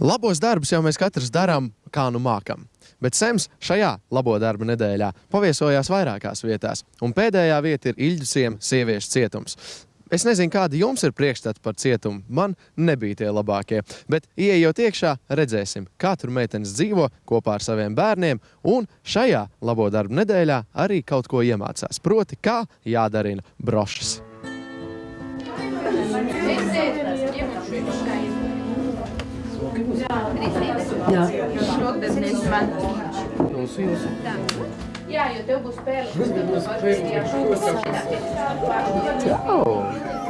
Labos darbus jau mēs katrs darām, kā nu mākam. Bet Sems šajā labo darba nedēļā paviesojās vairākās vietās, un pēdējā vieta ir Iļģu ciema sieviešu cietums. Es nezinu, kādi jums ir priekšstati par cietumu, man nebija tie labākie, bet ieejot iekšā, redzēsim, kā tur meitenes dzīvo kopā ar saviem bērniem, un šajā labo darba nedēļā arī kaut ko iemācās, proti, kā jādarina brošas. Jā, jo tev būs pērlis.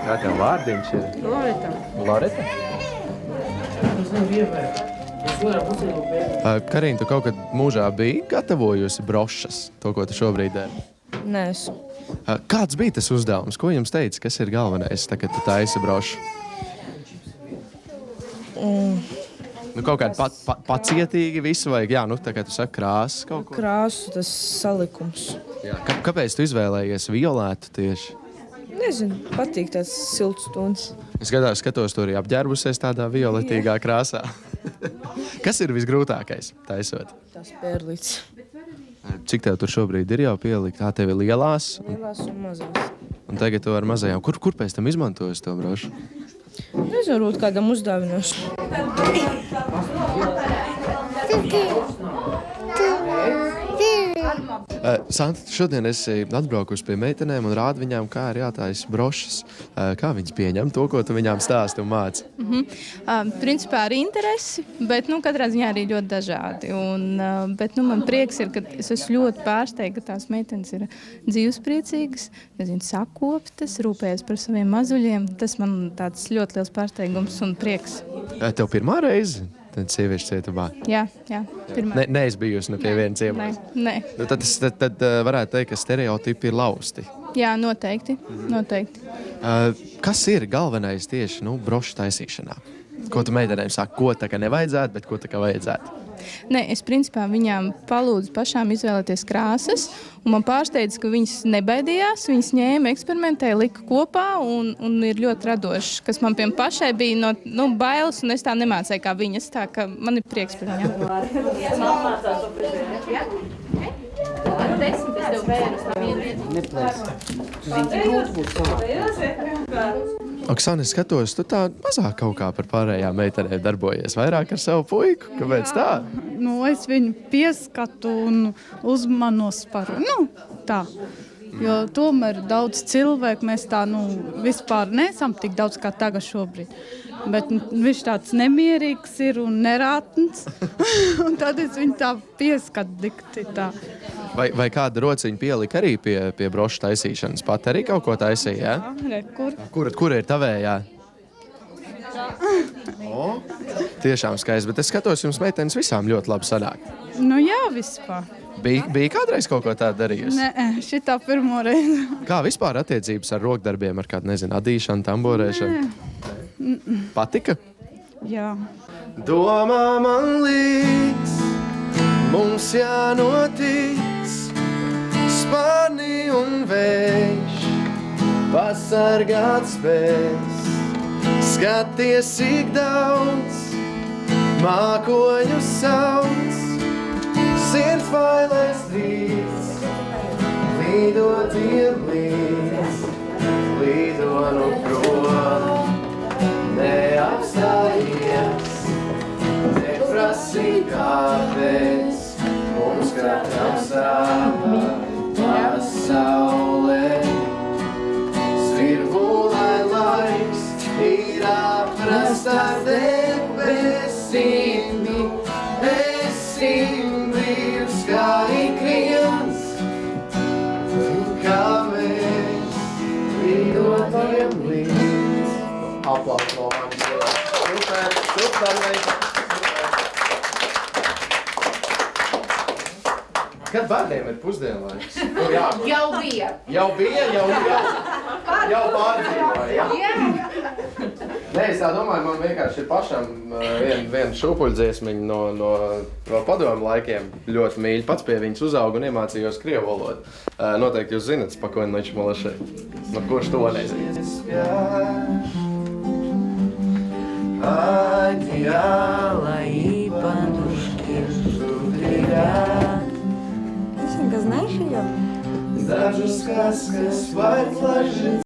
Kā tev vārdiņš ir? Loreta. Loreta? Karīna, tu kaut kad mūžā biji gatavojusi brošas, to, ko tu šobrīd dari? Nē, esmu. Kāds bija tas uzdevums? Ko jums teica? Kas ir galvenais, kad tu taisi brošu? Kaut kādi pacietīgi visu vajag, jā, tā kā tu saki, krāsas kaut ko? Krāsu, tas salikums. Jā. Kāpēc tu izvēlējies violētu tieši? Nezinu, patīk tāds silts tons. Es skatos, tu arī apģērbusies tādā violetīgā krāsā. Kas ir visgrūtākais taisot? Tas pērlīts. Cik tev tur šobrīd ir jau pielikt? Tā tev ir lielās? Lielās un mazās. Un tagad tu ar mazajām. Kur pēc tam izmantojas to brošu? Nezinu, varbūt kādam uzdāvināšu. Santa, šodien esi atbraukusi pie meitenēm un rādi viņām, kā ir jātājas brošas. Kā viņas pieņem to, ko tu viņām stāsti un māci? Principā ar interesi, bet katrā ziņā arī ļoti dažādi. Bet man prieks ir, ka es esmu ļoti pārsteigta, ka tās meitenes ir dzīvespriecīgas, sakoptas, rūpējas par saviem mazuļiem. Tas man tāds ļoti liels pārsteigums un prieks. Tev pirmā reize? Tad sieviešu cietumā. Jā, pirmā. Neesi bijusi pie viena ciemata. Nē. Tad varētu teikt, ka stereotipi ir lausti. Jā, noteikti. Kas ir galvenais tieši brošu taisīšanā? Ko tu meitenēm saki, ko tā kā nevajadzētu, bet ko tā kā vajadzētu? Nē, es principā viņām palūdzu pašām izvēlēties krāsas, un man pārsteidz, ka viņas nebaidījās, viņas ņēma, eksperimentēja, lika kopā un ir ļoti radošas, kas man pašai bija no bailes, un es tā nemācēju kā viņas, tā ka man ir prieks par viņām. Oksana, es skatos, tu tā mazāk kaut kā par pārējām meitenēm darbojies, vairāk ar savu puiku. Kāpēc tā? Es viņu pieskatu un uzmanos par, tā. Jo tomēr daudz cilvēku, mēs tā, vispār neesam tik daudz kā tagad šobrīd. Bet viņš tāds nemierīgs ir un nerātns, un tad es viņu tā pieskatu dikti tā. Vai kāda rociņa pielika arī pie brošu taisīšanas? Pat arī kaut ko taisīja, jā? Kur ir tavējā? Tiešām skaisti, bet es skatos, jums meitenes visām ļoti labi sanāk. Jā, vispār. Bija kādreiz kaut ko tādu darījusi? Nē, šitā pirmo reizi. Kā vispār attiecības ar rokdarbiem, ar kādu, adīšanu, tamborēšanu? Patika? Jā. Domā man līdz, mums jānotic, spani un vējš, pasargāt spēs. Skaties, cik daudz mākoņu sauc, sirds bailēs drīz, līdotiem līdz, līdo nu prom, neapstājies, neprasī kāpēc, mums katram sava pasaulē. Svirvulai laiks ir aprast ar debesīm, esim brīvs kā ik viens, kā mēs lidotiem līdz. Aplausos no manis. Super. Kad bērniem ir pusdienlaiks? Jau bija. Jau pārdzīvoja. Nē, es tā domāju, man vienkārši ir pašam viena šūpuļdziesmiņa no padomu laikiem. Ļoti mīļi, pats pie viņas uzaugu un iemācījos krievu valodu. Noteikti jūs zinat, spokojnoči malašai. No kurš to nezina? Одеяло Песенка, знаешь ее? Даже сказка свадьба